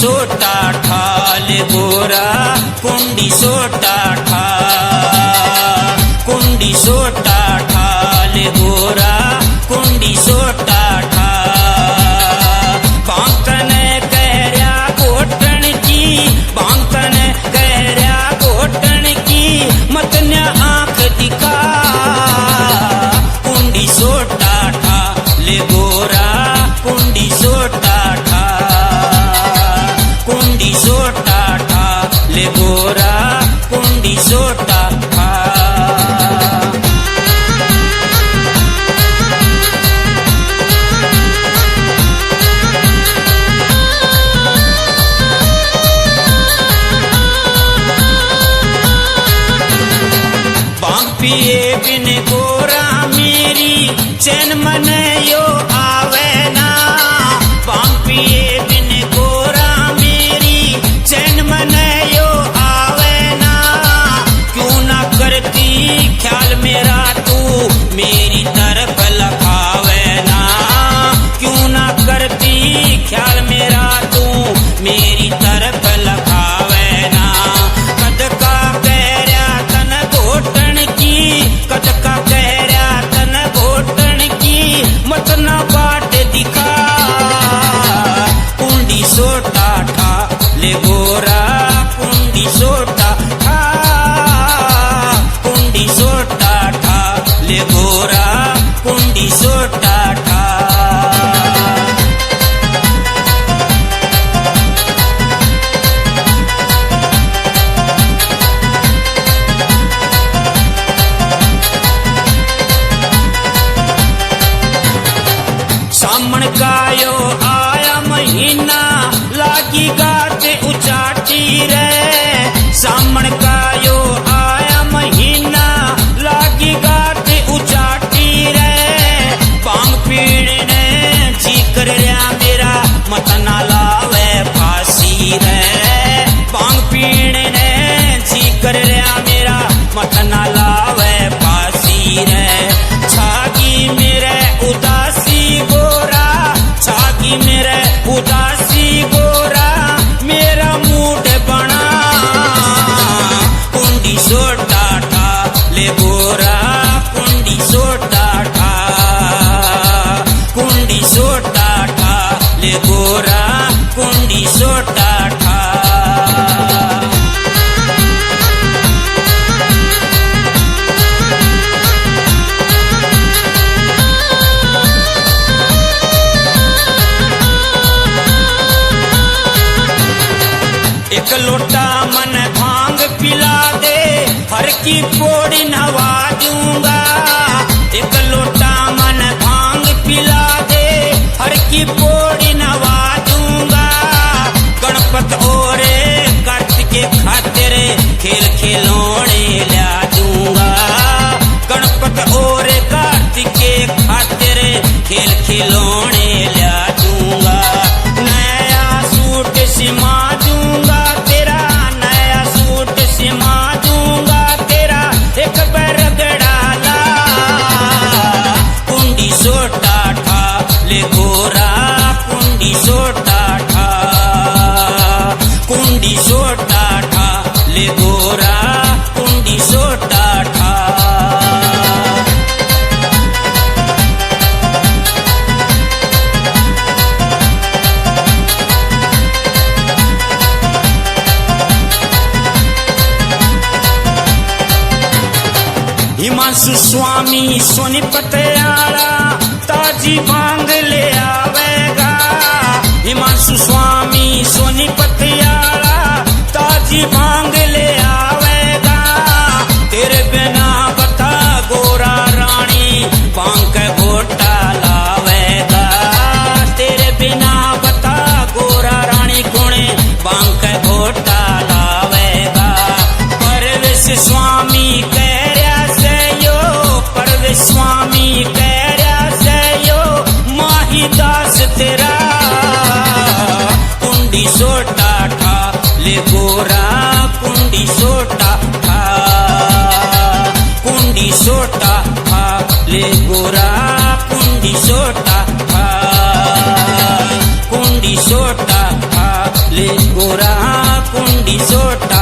सोटा ठा ले गोरा कुंडी सोटा ठा कुंडी सोटा ठा ले गोरा कुंडी सोटा ठा बांकन कहरिया घोटन की बांकन कहरिया घोटन की मतन्या आंख दिखा कुंडी सोटा ठा ले गोरा कुंडी सोटा ठा कुंडी सोटा ठा ले गोरा कुंडी सोटा ठा पिए बिन गोरा मेरी चैन मन यो आवे ना बांग पिए बिन गोरा मेरी चैन मन यो आवे ना क्यों ना करती ख्याल मेरा तू मेरी तरफ लखावे ना क्यों ना करती ख्याल मेरा तू मेरी तरफ लखावे ना कद का कहरिया तन घोटन की कद का कहरिया तन घोटन की मत न बाट दिखा कुंडी सोटा ठा ले गोरा कुंडी सोटा ठा कुंडी सोटा ठा ले गोरा कुंडी सोटा ठा सामण का यो आया महीना लागी गाते उचाटी रे सामण का यो आया महीना लागी गाते उचाटी रे बांग पीने ने जी कर रहा मेरा मत ना लावे फांसी रे बांग पीने ने जी कर रहा मेरा मत ना लावे फांसी रे छागी मेरे उदासी गोरा छागी मेरे उदासी गोरा मेरा मूड बना कुंडी सोटा ठा ले गोरा कुंडी सोटा ठा कुंडी सोटा ठा ले गोरा कुंडी सोटा ठा एक लोटा मन भांग पिला दे हर की पोड़ी नवा दूंगा एक लोटा मन भांग पिला दे हर की पोड़ी नवा दूंगा गणपत ओरे कार्तिक के खातिर खेल खिलौने ला दूंगा गणपत ओरे कार्तिक के खातिर खेल खिलौने ला दूंगा नया सूट सिमा दूंगा तेरा नया सूट सिमा दूंगा तेरा एक बरगड़ा ला कुंडी सोटा ठा ले गोरा कुंडी सोटा ठा कुंडी सोटा ठा ले गोरा कुंडी सोटा ठा हिमांशु स्वामी सोनीपत आला ताजी भांग ले आवेगा हिमांशु स्वामी सोनीपत आला ताजी भांग ले आवेगा तेरे बिना बता गोरा रानी भांग का घोटा लावेगा तेरे बिना बता गोरा रानी गुणे भांग का घोटा लावेगा परवेश स्वामी स्वामी कहरा से यो माही दास तेरा कुंडी सोटा ठा ले गोरा कुंडी सोटा ठा कुंडी सोटा ठा ले गोरा कुंडी सोटा ठा कुंडी सोटा ठा ले गोरा कुंडी सोटा